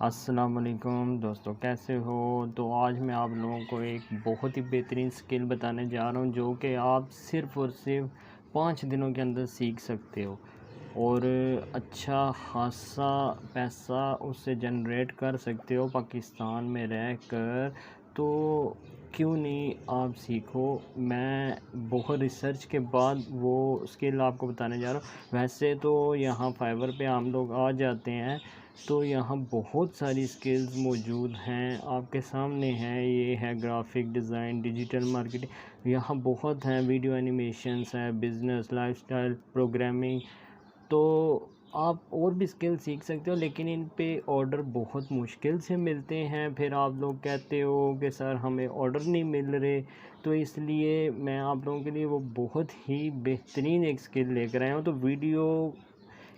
अस्सलाम वालेकुम दोस्तों, कैसे हो। तो आज मैं आप लोगों को एक बहुत ही बेहतरीन स्किल बताने जा रहा हूं जो कि आप सिर्फ़ और सिर्फ 5 दिनों के अंदर सीख सकते हो और अच्छा खासा पैसा उससे जनरेट कर सकते हो पाकिस्तान में रहकर। तो क्यों नहीं आप सीखो। मैं बहुत रिसर्च के बाद वो स्किल आपको बताने जा रहा हूँ। वैसे तो यहाँ फाइवर पे हम लोग आ जाते हैं, तो यहाँ बहुत सारी स्किल्स मौजूद हैं, आपके सामने हैं। ये है ग्राफिक डिज़ाइन, डिजिटल मार्केटिंग, यहाँ बहुत हैं। वीडियो एनिमेशंस है, बिज़नेस, लाइफस्टाइल, प्रोग्रामिंग। तो आप और भी स्किल सीख सकते हो, लेकिन इन पे ऑर्डर बहुत मुश्किल से मिलते हैं। फिर आप लोग कहते हो कि सर हमें ऑर्डर नहीं मिल रहे, तो इसलिए मैं आप लोगों के लिए वो बहुत ही बेहतरीन एक स्किल लेकर आया हूँ। तो वीडियो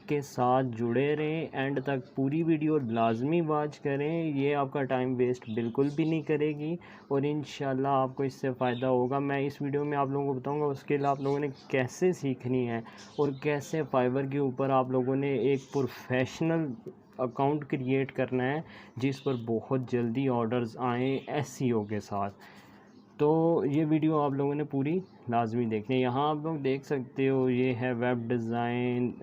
के साथ जुड़े रहें, एंड तक पूरी वीडियो लाजमी वॉच करें। ये आपका टाइम वेस्ट बिल्कुल भी नहीं करेगी और इंशाल्लाह आपको इससे फ़ायदा होगा। मैं इस वीडियो में आप लोगों को बताऊंगा उसके लिए आप लोगों ने कैसे सीखनी है और कैसे फाइवर के ऊपर आप लोगों ने एक प्रोफेशनल अकाउंट क्रिएट करना है जिस पर बहुत जल्दी ऑर्डर्स आएँ एसईओ के साथ। तो ये वीडियो आप लोगों ने पूरी लाजमी देखनी है। यहाँ आप लोग देख सकते हो, ये है web design,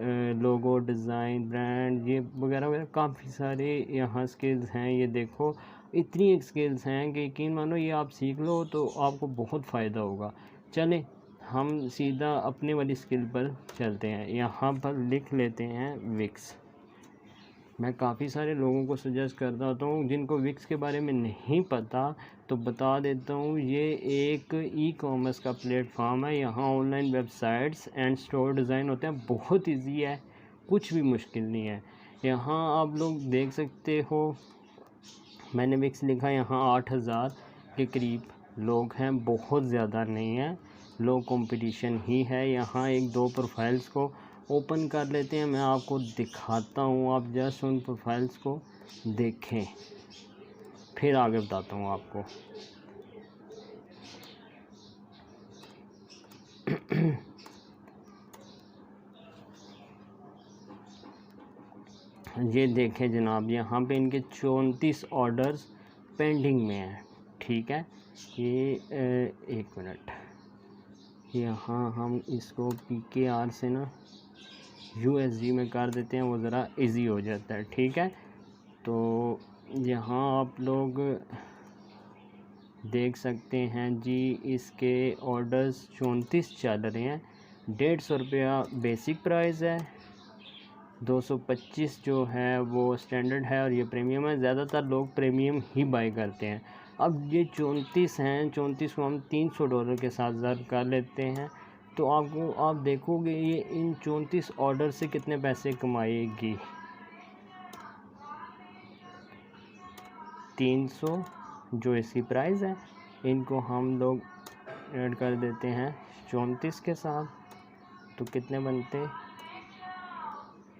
logo design, brand, ये वगैरह वगैरह काफ़ी सारे यहाँ स्किल्स हैं। ये देखो, इतनी एक स्किल्स हैं कि यकीन मानो ये आप सीख लो तो आपको बहुत फ़ायदा होगा। चलें हम सीधा अपने वाली स्किल पर चलते हैं। यहाँ पर लिख लेते हैं विक्स। मैं काफ़ी सारे लोगों को सजेस्ट करता होता हूँ जिनको विक्स के बारे में नहीं पता, तो बता देता हूँ। ये एक ई कॉमर्स का प्लेटफॉर्म है। यहाँ online websites and store design होते हैं। बहुत इजी है, कुछ भी मुश्किल नहीं है। यहाँ आप लोग देख सकते हो, मैंने विक्स लिखा, यहाँ 8,000 के करीब लोग हैं, बहुत ज़्यादा नहीं है। लो कंपटीशन ही है। यहाँ एक दो प्रोफाइल्स को ओपन कर लेते हैं, मैं आपको दिखाता हूँ। आप जस्ट उन प्रोफाइल्स को देखें, फिर आगे बताता हूँ आपको। ये देखें जनाब, यहाँ पे इनके 34 ऑर्डर्स पेंडिंग में हैं। ठीक है, ये एक मिनट, यहाँ हम इसको PKR से ना USD में कर देते हैं, वो ज़रा इजी हो जाता है। ठीक है, तो यहाँ आप लोग देख सकते हैं जी, इसके ऑर्डर्स 34 चल रहे हैं। 150 रुपया बेसिक प्राइस है, 225 जो है वो स्टैंडर्ड है और ये प्रीमियम है। ज़्यादातर लोग प्रीमियम ही बाई करते हैं। अब ये 34 हैं, 34 को हम $300 के साथ ज़र कर लेते हैं, तो आपको आप देखोगे ये इन 34 ऑर्डर से कितने पैसे कमाएगी। 300 जो इसकी प्राइस है, इनको हम लोग ऐड कर देते हैं 34 के साथ, तो कितने बनते,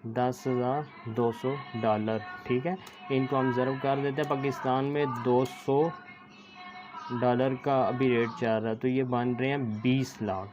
$10,200। ठीक है, इनको हम ज़रूर कर देते हैं। पाकिस्तान में $200 का अभी रेट चल रहा है, तो ये बन रहे हैं 20 लाख।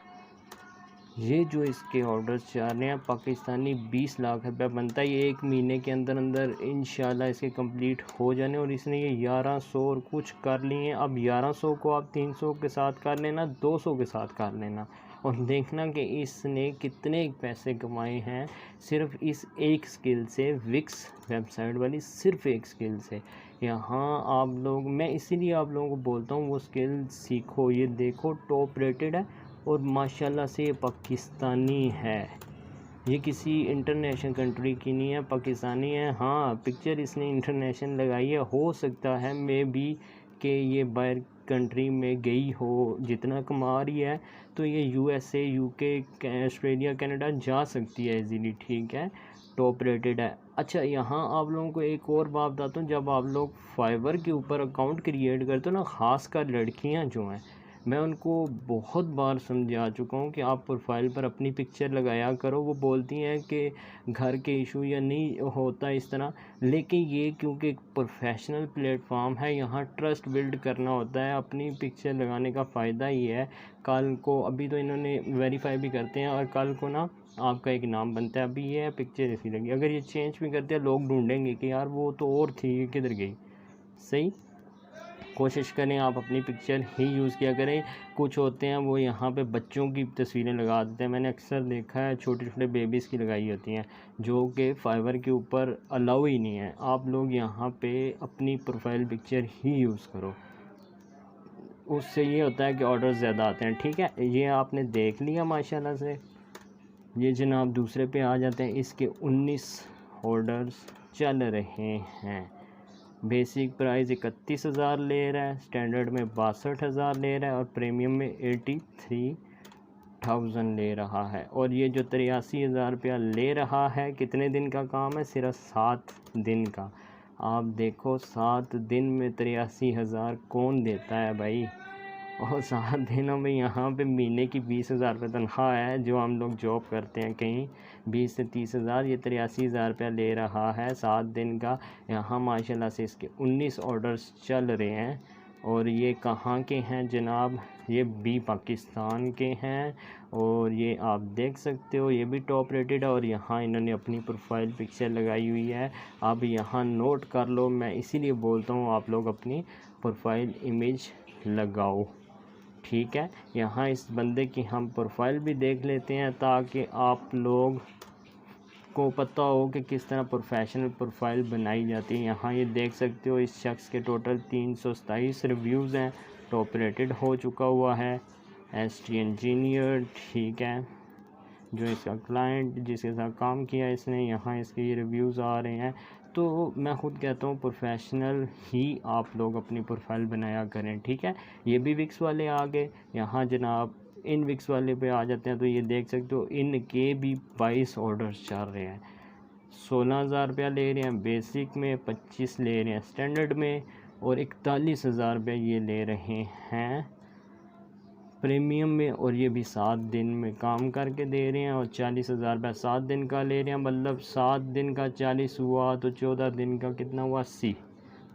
ये जो इसके ऑर्डर्स चल रहे हैं पाकिस्तानी 20 लाख रुपये बनता है। ये एक महीने के अंदर अंदर इंशाल्लाह इसके कंप्लीट हो जाने, और इसने ये 1100 और कुछ कर लिए हैं। अब 1100 को आप 300 के साथ कर लेना, 200 के साथ कर लेना, और देखना कि इसने कितने पैसे कमाए हैं सिर्फ इस एक स्किल से, विक्स वेबसाइट वाली सिर्फ एक स्किल से। यहाँ आप लोग, मैं इसीलिए आप लोगों को बोलता हूँ वो स्किल सीखो। ये देखो, टॉप रेटेड है और माशाल्लाह से ये पाकिस्तानी है, ये किसी इंटरनेशनल कंट्री की नहीं है, पाकिस्तानी है। हाँ, पिक्चर इसने इंटरनेशनल लगाई है, हो सकता है मे बी कि ये बाहर कंट्री में गई हो। जितना कमा रही है तो ये USA, UK, ऑस्ट्रेलिया, कनाडा जा सकती है इजीली। ठीक है, टॉप रेटेड है। अच्छा, यहाँ आप लोगों को एक और बात बताता हूँ। जब आप लोग फाइवर के ऊपर अकाउंट क्रिएट करते हो ना, ख़ासकर लड़कियाँ जो हैं, मैं उनको बहुत बार समझा चुका हूँ कि आप प्रोफाइल पर अपनी पिक्चर लगाया करो। वो बोलती हैं कि घर के इशू या नहीं होता इस तरह, लेकिन ये क्योंकि एक प्रोफेशनल प्लेटफॉर्म है, यहाँ ट्रस्ट बिल्ड करना होता है। अपनी पिक्चर लगाने का फ़ायदा ये है, कल को अभी तो इन्होंने वेरीफाई भी करते हैं और कल को ना आपका एक नाम बनता है। अभी ये है पिक्चर ऐसी लगी, अगर ये चेंज भी करते हैं लोग ढूंढेंगे कि यार वो तो और थी, ये किधर गई। सही, कोशिश करें आप अपनी पिक्चर ही यूज़ किया करें। कुछ होते हैं वो यहाँ पे बच्चों की तस्वीरें लगा देते हैं, मैंने अक्सर देखा है छोटे छोटे बेबीज़ की लगाई होती हैं, जो कि फाइवर के ऊपर अलाउ ही नहीं है। आप लोग यहाँ पे अपनी प्रोफाइल पिक्चर ही यूज़ करो, उससे ये होता है कि ऑर्डर ज़्यादा आते हैं। ठीक है, ये आपने देख लिया माशाल्लाह से। ये जनाब दूसरे पे आ जाते हैं। इसके 19 ऑर्डर्स चल रहे हैं। बेसिक प्राइस 31,000 ले रहा है, स्टैंडर्ड में 62,000 ले रहा है और प्रीमियम में 83,000 ले रहा है। और ये जो 83,000 रुपया ले रहा है, कितने दिन का काम है? सिर्फ 7 दिन का। आप देखो 7 दिन में 83,000 कौन देता है भाई। और 7 दिनों में यहाँ पे महीने की 20,000 रुपये तनख्वाह है, जो हम लोग जॉब करते हैं कहीं 20 से 30,000, ये 83,000 रुपया ले रहा है 7 दिन का। यहाँ माशाल्लाह से इसके 19 ऑर्डर्स चल रहे हैं। और ये कहाँ के हैं जनाब? ये भी पाकिस्तान के हैं। और ये आप देख सकते हो, ये भी टॉप रेटेड है। और यहाँ इन्होंने अपनी प्रोफाइल पिक्चर लगाई हुई है। आप यहाँ नोट कर लो, मैं इसीलिए बोलता हूँ आप लोग अपनी प्रोफाइल इमेज लगाओ। ठीक है, यहाँ इस बंदे की हम प्रोफाइल भी देख लेते हैं ताकि आप लोग को पता हो कि किस तरह प्रोफेशनल प्रोफाइल बनाई जाती है। यहाँ ये देख सकते हो, इस शख्स के टोटल 327 रिव्यूज़ हैं, टॉप रेटेड हो चुका हुआ है, ST इंजीनियर। ठीक है, जो इसका क्लाइंट जिसके साथ काम किया इसने, यहाँ इसके ये रिव्यूज़ आ रहे हैं। तो मैं ख़ुद कहता हूँ प्रोफेशनल ही आप लोग अपनी प्रोफाइल बनाया करें। ठीक है, ये भी विक्स वाले आ गए। यहाँ जनाब इन विक्स वाले पे आ जाते हैं, तो ये देख सकते हो इनके भी 22 ऑर्डर्स चल रहे हैं। 16,000 रुपया ले रहे हैं बेसिक में, 25 ले रहे हैं स्टैंडर्ड में और 41,000 रुपये ये ले रहे हैं प्रीमियम में। और ये भी 7 दिन में काम करके दे रहे हैं और 40,000 रुपये 7 दिन का ले रहे हैं। मतलब 7 दिन का 40 हुआ तो 14 दिन का कितना हुआ? 80।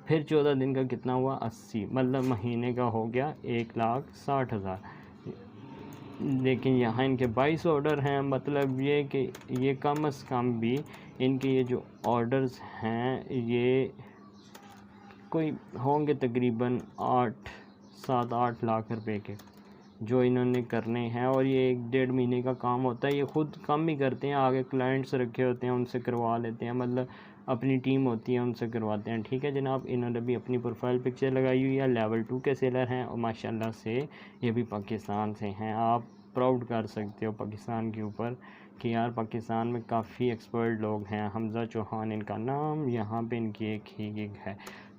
फिर 14 दिन का कितना हुआ? 80। मतलब महीने का हो गया 1,60,000। लेकिन यहाँ इनके 22 ऑर्डर हैं, मतलब ये कि ये कम से कम भी इनके ये जो ऑर्डर्स हैं ये कोई होंगे तकरीबन 7-8 लाख रुपए के, जो इन्होंने करने हैं। और ये 1-1.5 महीने का काम होता है। ये ख़ुद कम ही करते हैं, आगे क्लाइंट्स रखे होते हैं उनसे करवा लेते हैं, मतलब अपनी टीम होती है उनसे करवाते हैं। ठीक है जनाब, इन्होंने भी अपनी प्रोफाइल पिक्चर लगाई हुई है। लेवल 2 के सेलर हैं और माशाल्लाह से ये भी पाकिस्तान से हैं। आप प्राउड कर सकते हो पाकिस्तान के ऊपर कि यार पाकिस्तान में काफ़ी एक्सपर्ट लोग हैं। हमज़ा चौहान इनका नाम, यहाँ पे इनकी एक ही गिग है।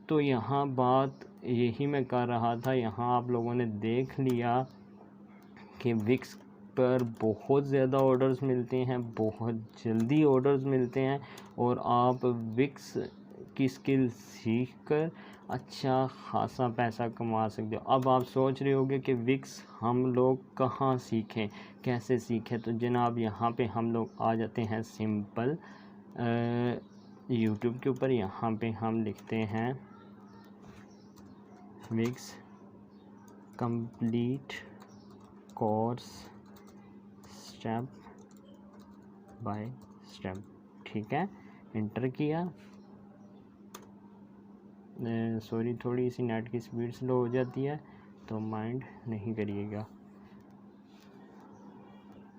तो यहाँ बात यही मैं कर रहा था। यहाँ आप लोगों ने देख लिया कि विक्स पर बहुत ज़्यादा ऑर्डर्स मिलते हैं, बहुत जल्दी ऑर्डर्स मिलते हैं और आप विक्स की स्किल सीख कर अच्छा खासा पैसा कमा सकते हो। अब आप सोच रहे होगे कि विक्स हम लोग कहाँ सीखें, कैसे सीखें? तो जनाब यहाँ पे हम लोग आ जाते हैं सिंपल यूट्यूब के ऊपर। यहाँ पे हम लिखते हैं Wix complete course step by step. ठीक है, इंटर किया। सॉरी, थोड़ी सी नेट की स्पीड स्लो हो जाती है तो माइंड नहीं करिएगा।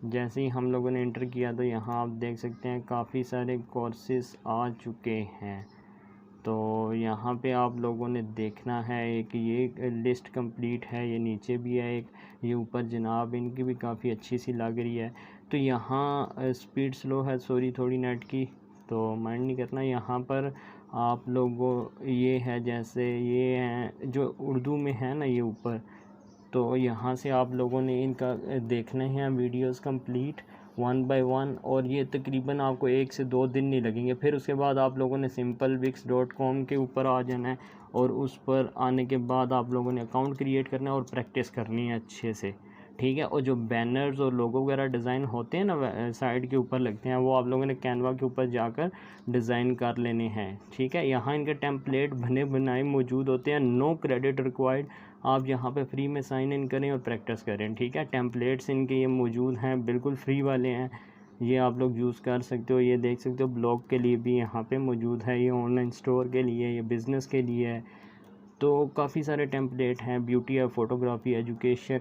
जैसे ही हम लोगों ने इंटर किया तो यहाँ आप देख सकते हैं काफ़ी सारे कोर्सेज़ आ चुके हैं। तो यहाँ पे आप लोगों ने देखना है, एक ये लिस्ट कंप्लीट है, ये नीचे भी है एक, ये ऊपर जनाब इनकी भी काफ़ी अच्छी सी लग रही है। तो यहाँ स्पीड स्लो है, सॉरी थोड़ी नेट की, तो माइंड नहीं करना। यहाँ पर आप लोगों ये है, जैसे ये हैं जो उर्दू में है ना ये ऊपर, तो यहाँ से आप लोगों ने इनका देखना है वीडियोस कंप्लीट। 1 बाय 1, और ये तकरीबन आपको 1 से 2 दिन नहीं लगेंगे। फिर उसके बाद आप लोगों ने simpleBix.com के ऊपर आ जाना है, और उस पर आने के बाद आप लोगों ने अकाउंट क्रिएट करना है और प्रैक्टिस करनी है अच्छे से, ठीक है। और जो बैनर्स और लोगो वगैरह डिज़ाइन होते हैं ना साइड के ऊपर लगते हैं, वो आप लोगों ने कैनवा के ऊपर जाकर डिज़ाइन कर लेने हैं, ठीक है। यहाँ इनके टेम्पलेट बने बनाए मौजूद होते हैं, नो क्रेडिट रिक्वायर्ड। आप यहाँ पे फ्री में साइन इन करें और प्रैक्टिस करें, ठीक है। टेम्पलेट्स इनके ये मौजूद हैं, बिल्कुल फ्री वाले हैं, ये आप लोग यूज़ कर सकते हो। ये देख सकते हो ब्लॉग के लिए भी यहाँ पे मौजूद है, ये ऑनलाइन स्टोर के लिए, ये बिज़नेस के लिए है। तो काफ़ी सारे टेम्पलेट हैं, ब्यूटी है, फ़ोटोग्राफी, एजुकेशन।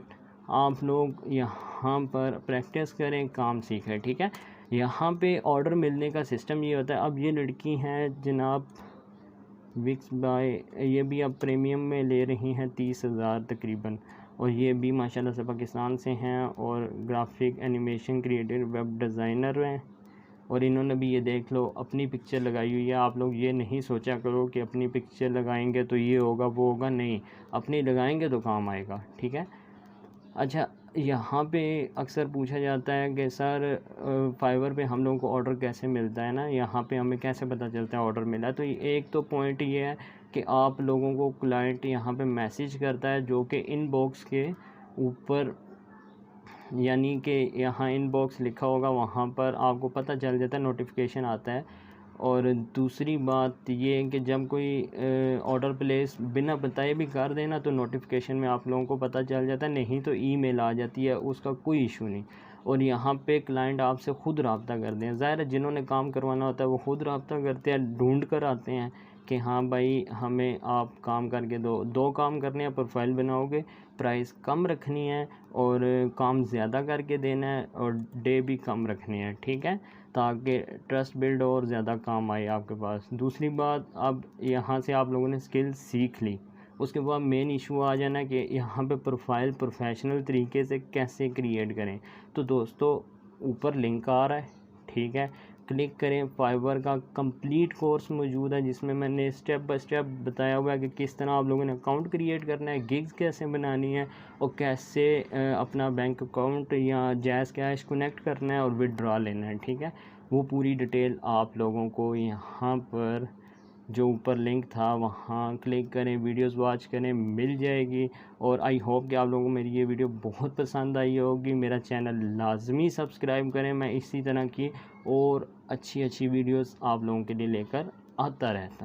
आप लोग यहाँ पर प्रैक्टिस करें, काम सीखें, ठीक है। यहाँ पे ऑर्डर मिलने का सिस्टम ये होता है। अब ये लड़की हैं जनाब विक्स बाय, ये भी अब प्रीमियम में ले रही हैं 30,000 तकरीबन, और ये भी माशाल्लाह से पाकिस्तान से हैं, और graphic animation creative web designer हैं। और इन्होंने भी ये देख लो अपनी पिक्चर लगाई हुई है। आप लोग ये नहीं सोचा करो कि अपनी पिक्चर लगाएंगे तो ये होगा वो होगा, नहीं, अपनी लगाएंगे तो काम आएगा, ठीक है। अच्छा, यहाँ पे अक्सर पूछा जाता है कि सर फाइवर पे हम लोगों को ऑर्डर कैसे मिलता है ना, यहाँ पे हमें कैसे पता चलता है ऑर्डर मिला। तो एक तो पॉइंट ये है कि आप लोगों को क्लाइंट यहाँ पे मैसेज करता है, जो कि इनबॉक्स के ऊपर, यानी कि यहाँ इनबॉक्स लिखा होगा, वहाँ पर आपको पता चल जाता है, नोटिफिकेशन आता है। और दूसरी बात ये है कि जब कोई ऑर्डर प्लेस बिना बताए भी कर देना तो नोटिफिकेशन में आप लोगों को पता चल जाता है, नहीं तो ईमेल आ जाती है, उसका कोई इशू नहीं। और यहाँ पे क्लाइंट आपसे ख़ुद रब्ता करते हैं, ज़ाहिर है जिन्होंने काम करवाना होता है वो ख़ुद रब्ता करते हैं, ढूंढ कर आते हैं कि हाँ भाई हमें आप काम करके दो काम करने हैं, प्रोफाइल बनाओगे, प्राइस कम रखनी है, और काम ज़्यादा करके देना है, और डे भी कम रखनी है, ठीक है, ताकि ट्रस्ट बिल्ड और ज़्यादा काम आए आपके पास। दूसरी बात, अब यहाँ से आप लोगों ने स्किल सीख ली, उसके बाद मेन इशू आ जाना कि यहाँ पे प्रोफाइल प्रोफेशनल तरीके से कैसे क्रिएट करें। तो दोस्तों ऊपर लिंक आ रहा है, ठीक है, क्लिक करें। फाइवर का कंप्लीट कोर्स मौजूद है जिसमें मैंने स्टेप बाय स्टेप बताया हुआ है कि किस तरह आप लोगों ने अकाउंट क्रिएट करना है, गिग्स कैसे बनानी है, और कैसे अपना बैंक अकाउंट या जैज़ कैश कनेक्ट करना है और विड्रॉ लेना है, ठीक है। वो पूरी डिटेल आप लोगों को यहाँ पर जो ऊपर लिंक था वहाँ क्लिक करें, वीडियोस वॉच करें, मिल जाएगी। और आई होप कि आप लोगों को मेरी ये वीडियो बहुत पसंद आई होगी। मेरा चैनल लाजमी सब्सक्राइब करें, मैं इसी तरह की और अच्छी वीडियोस आप लोगों के लिए लेकर आता रहता हूँ।